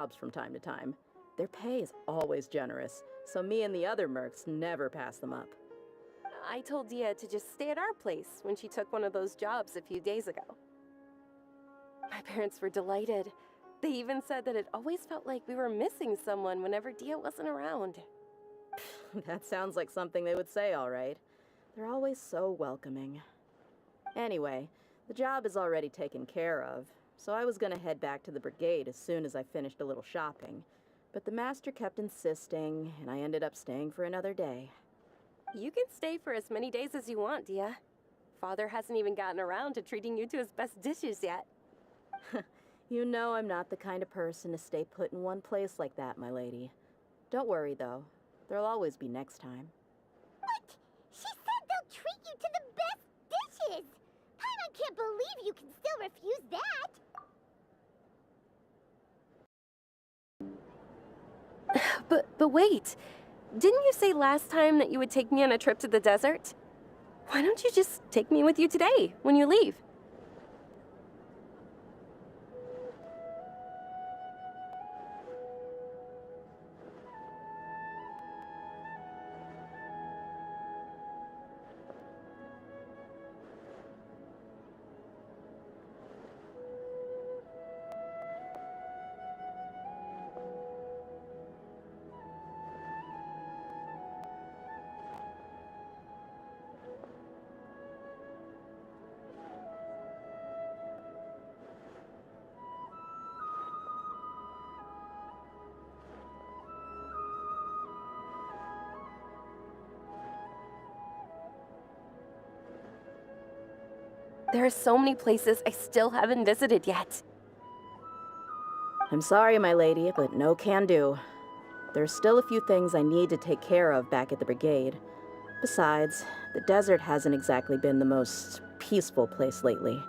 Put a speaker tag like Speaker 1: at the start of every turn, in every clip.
Speaker 1: jobs from time to time. Their pay is always generous, so me and the other mercs never pass them up.
Speaker 2: I told Dia to just stay at our place when she took one of those jobs a few days ago. My parents were delighted. They even said that it always felt like we were missing someone whenever Dia wasn't around.
Speaker 1: That sounds like something they would say, all right. They're always so welcoming. Anyway, the job is already taken care of, so I was gonna head back to the brigade as soon as I finished a little shopping. But the master kept insisting, and I ended up staying for another day.
Speaker 2: You can stay for as many days as you want, Dia. Father hasn't even gotten around to treating you to his best dishes yet.
Speaker 1: You know I'm not the kind of person to stay put in one place like that, my lady. Don't worry, though. There'll always be next time.
Speaker 3: What? She said they'll treat you to the best dishes! I can't believe you can still refuse that!
Speaker 2: But wait, didn't you say last time that you would take me on a trip to the desert? Why don't you just take me with you today, when you leave? There are so many places I still haven't visited yet.
Speaker 1: I'm sorry, my lady, but no can do. There's still a few things I need to take care of back at the brigade. Besides, the desert hasn't exactly been the most peaceful place lately.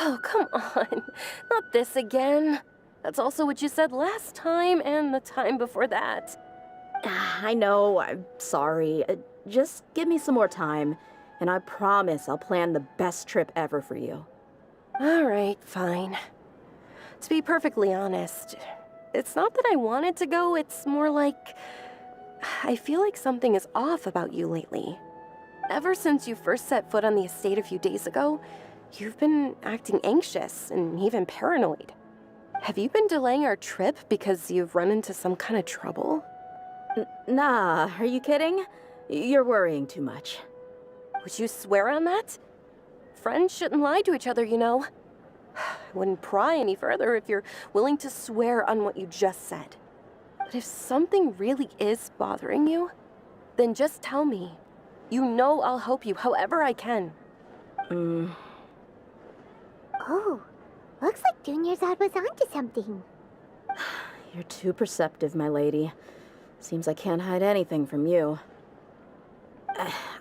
Speaker 2: Oh, come on. Not this again. That's also what you said last time and the time before that.
Speaker 1: I know, I'm sorry. Just give me some more time, and I promise I'll plan the best trip ever for you.
Speaker 2: All right, fine. To be perfectly honest, it's not that I wanted to go, it's more like I feel like something is off about you lately. Ever since you first set foot on the estate a few days ago, you've been acting anxious and even paranoid. Have you been delaying our trip because you've run into some kind of trouble?
Speaker 1: Nah, are you kidding? You're worrying too much.
Speaker 2: Would you swear on that? Friends shouldn't lie to each other, you know. I wouldn't pry any further if you're willing to swear on what you just said. But if something really is bothering you, then just tell me. You know I'll help you however I can.
Speaker 3: Oh, looks like Dunyarzad was onto something.
Speaker 1: You're too perceptive, my lady. Seems I can't hide anything from you.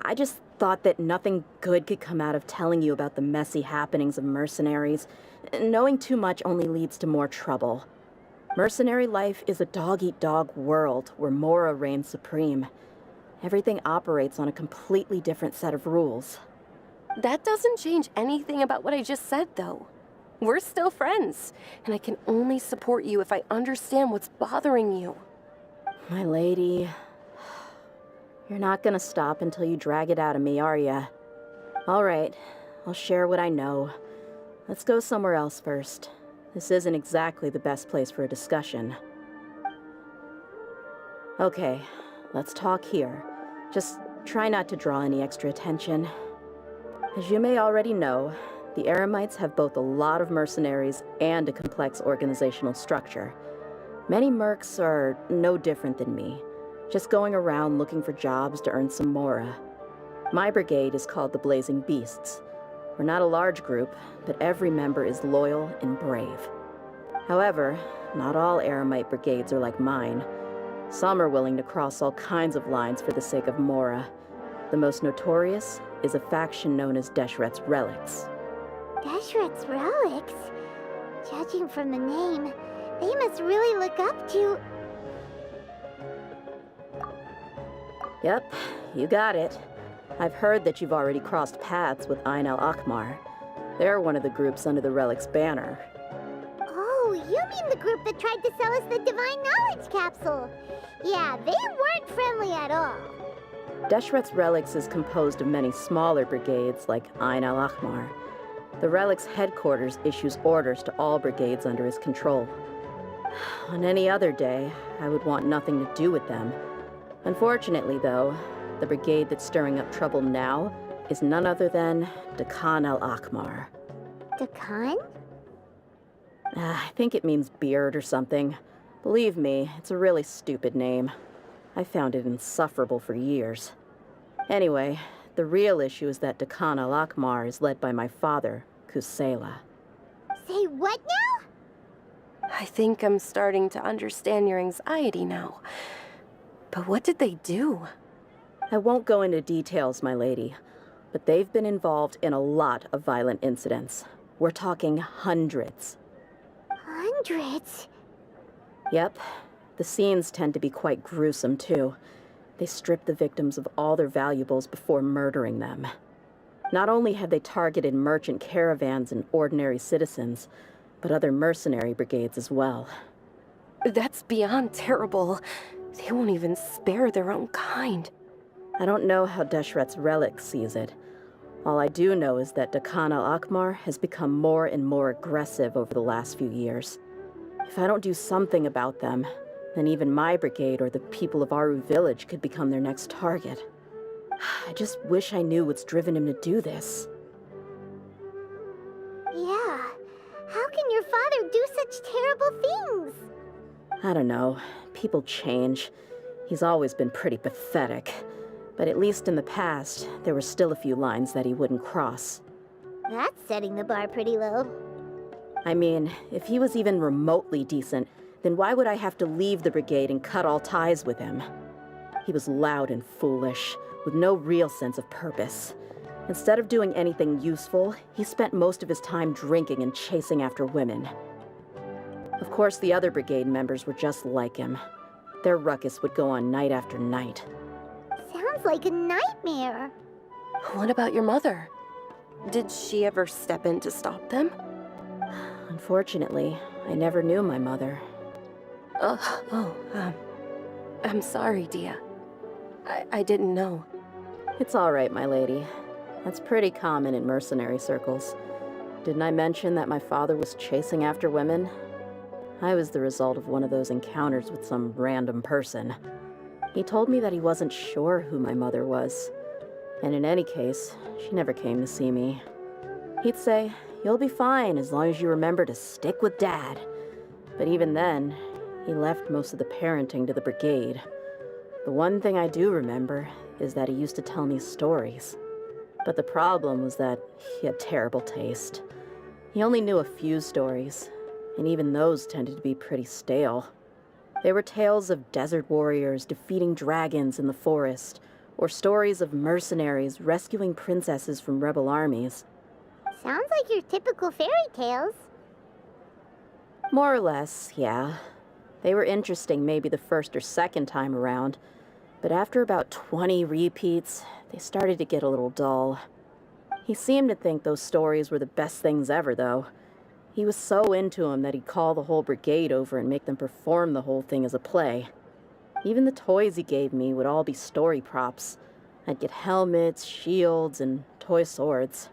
Speaker 1: I just thought that nothing good could come out of telling you about the messy happenings of mercenaries. Knowing too much only leads to more trouble. Mercenary life is a dog-eat-dog world where Mora reigns supreme. Everything operates on a completely different set of rules.
Speaker 2: That doesn't change anything about what I just said, though. We're still friends, and I can only support you if I understand what's bothering you.
Speaker 1: My lady, you're not gonna stop until you drag it out of me, are ya? All right, I'll share what I know. Let's go somewhere else first. This isn't exactly the best place for a discussion. Okay, let's talk here. Just try not to draw any extra attention. As you may already know, the Eremites have both a lot of mercenaries and a complex organizational structure. Many mercs are no different than me, just going around looking for jobs to earn some mora. My brigade is called the Blazing Beasts. We're not a large group, but every member is loyal and brave. However, not all Eremite brigades are like mine. Some are willing to cross all kinds of lines for the sake of mora. The most notorious is a faction known as Deshret's Relics.
Speaker 3: Deshret's Relics? Judging from the name, they must really look up to...
Speaker 1: Yep, you got it. I've heard that you've already crossed paths with Ain al-Akmar. They're one of the groups under the Relic's banner.
Speaker 3: Oh, You mean the group that tried to sell us the Divine Knowledge Capsule? Yeah, they weren't friendly at all.
Speaker 1: Deshret's Relics is composed of many smaller brigades like Ain al-Ahmar. The Relic's headquarters issues orders to all brigades under his control. On any other day, I would want nothing to do with them. Unfortunately, though, the brigade that's stirring up trouble now is none other than Dakan al-Ahmar.
Speaker 3: Dakan?
Speaker 1: I think it means beard or something. Believe me, it's a really stupid name. I found it insufferable for years. Anyway, the real issue is that Dakan al-Ahmar is led by my father, Kusela.
Speaker 3: Say what now?
Speaker 2: I think I'm starting to understand your anxiety now. But what did they do?
Speaker 1: I won't go into details, my lady, but they've been involved in a lot of violent incidents. We're talking hundreds.
Speaker 3: Hundreds?
Speaker 1: Yep. The scenes tend to be quite gruesome, too. They strip the victims of all their valuables before murdering them. Not only have they targeted merchant caravans and ordinary citizens, but other mercenary brigades as well.
Speaker 2: That's beyond terrible. They won't even spare their own kind.
Speaker 1: I don't know how Deshret's Relic sees it. All I do know is that Dakan al-Ahmar has become more and more aggressive over the last few years. If I don't do something about them, then even my brigade or the people of Aru village could become their next target. I just wish I knew what's driven him to do this.
Speaker 3: Yeah. How can your father do such terrible things?
Speaker 1: I don't know. People change. He's always been pretty pathetic. But at least in the past, there were still a few lines that he wouldn't cross.
Speaker 3: That's setting the bar pretty low.
Speaker 1: I mean, if he was even remotely decent, then why would I have to leave the brigade and cut all ties with him? He was loud and foolish, with no real sense of purpose. Instead of doing anything useful, he spent most of his time drinking and chasing after women. Of course, the other brigade members were just like him. Their ruckus would go on night after night.
Speaker 3: Sounds like a nightmare.
Speaker 2: What about your mother? Did she ever step in to stop them?
Speaker 1: Unfortunately, I never knew my mother.
Speaker 2: I'm sorry, Dia. I didn't know.
Speaker 1: It's all right, my lady. That's pretty common in mercenary circles. Didn't I mention that my father was chasing after women? I was the result of one of those encounters with some random person. He told me that he wasn't sure who my mother was. And in any case, she never came to see me. He'd say, "You'll be fine as long as you remember to stick with Dad." But even then, he left most of the parenting to the brigade. The one thing I do remember is that he used to tell me stories. But the problem was that he had terrible taste. He only knew a few stories, and even those tended to be pretty stale. They were tales of desert warriors defeating dragons in the forest, or stories of mercenaries rescuing princesses from rebel armies.
Speaker 3: Sounds like your typical fairy tales.
Speaker 1: More or less, yeah. They were interesting maybe the first or second time around, but after about 20 repeats, they started to get a little dull. He seemed to think those stories were the best things ever, though. He was so into them that he'd call the whole brigade over and make them perform the whole thing as a play. Even the toys he gave me would all be story props. I'd get helmets, shields, and toy swords.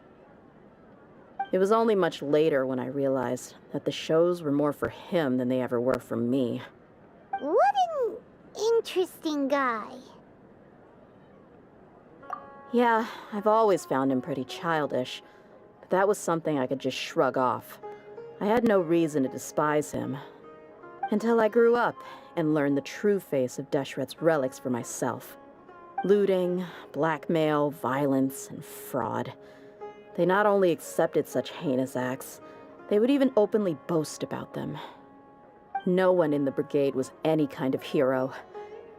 Speaker 1: It was only much later when I realized that the shows were more for him than they ever were for me.
Speaker 3: What an interesting guy.
Speaker 1: Yeah, I've always found him pretty childish, but that was something I could just shrug off. I had no reason to despise him. Until I grew up and learned the true face of Deshret's Relics for myself. Looting, blackmail, violence, and fraud. They not only accepted such heinous acts, they would even openly boast about them. No one in the brigade was any kind of hero.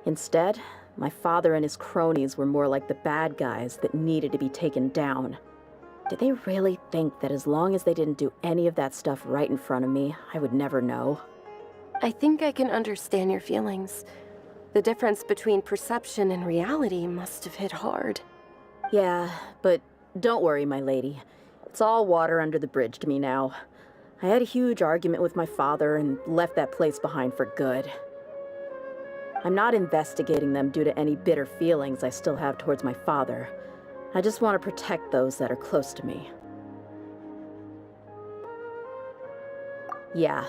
Speaker 1: Instead, my father and his cronies were more like the bad guys that needed to be taken down. Did they really think that as long as they didn't do any of that stuff right in front of me, I would never know?
Speaker 2: I think I can understand your feelings. The difference between perception and reality must have hit hard.
Speaker 1: Yeah, but don't worry, my lady. It's all water under the bridge to me now. I had a huge argument with my father and left that place behind for good. I'm not investigating them due to any bitter feelings I still have towards my father. I just want to protect those that are close to me. Yeah,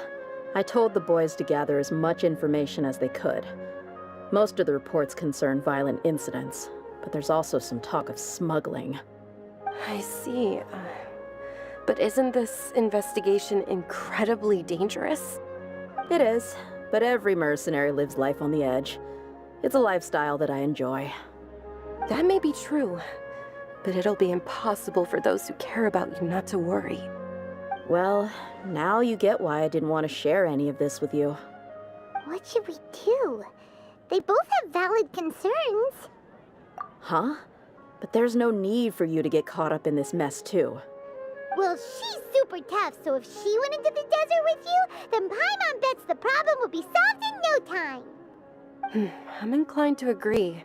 Speaker 1: I told the boys to gather as much information as they could. Most of the reports concern violent incidents, but there's also some talk of smuggling.
Speaker 2: I see. But isn't this investigation incredibly dangerous?
Speaker 1: It is, but every mercenary lives life on the edge. It's a lifestyle that I enjoy.
Speaker 2: That may be true, but it'll be impossible for those who care about you not to worry.
Speaker 1: Well, now you get why I didn't want to share any of this with you.
Speaker 3: What should we do? They both have valid concerns.
Speaker 1: Huh? But there's no need for you to get caught up in this mess, too.
Speaker 3: Well, she's super tough, so if she went into the desert with you, then Paimon bets the problem will be solved in no time.
Speaker 2: I'm inclined to agree.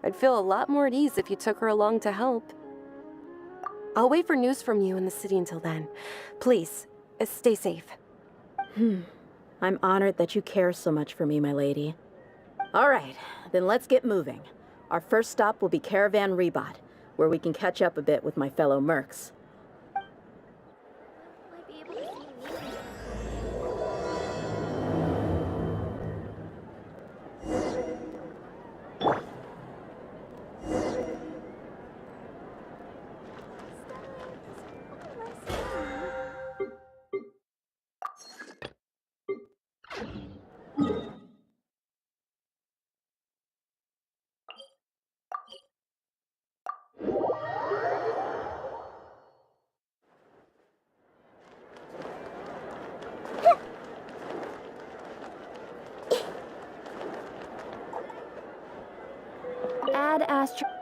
Speaker 2: I'd feel a lot more at ease if you took her along to help. I'll wait for news from you in the city until then. Please, stay safe.
Speaker 1: I'm honored that you care so much for me, my lady. All right, then let's get moving. Our first stop will be Caravan Rebot, where we can catch up a bit with my fellow mercs.
Speaker 3: Add Astro.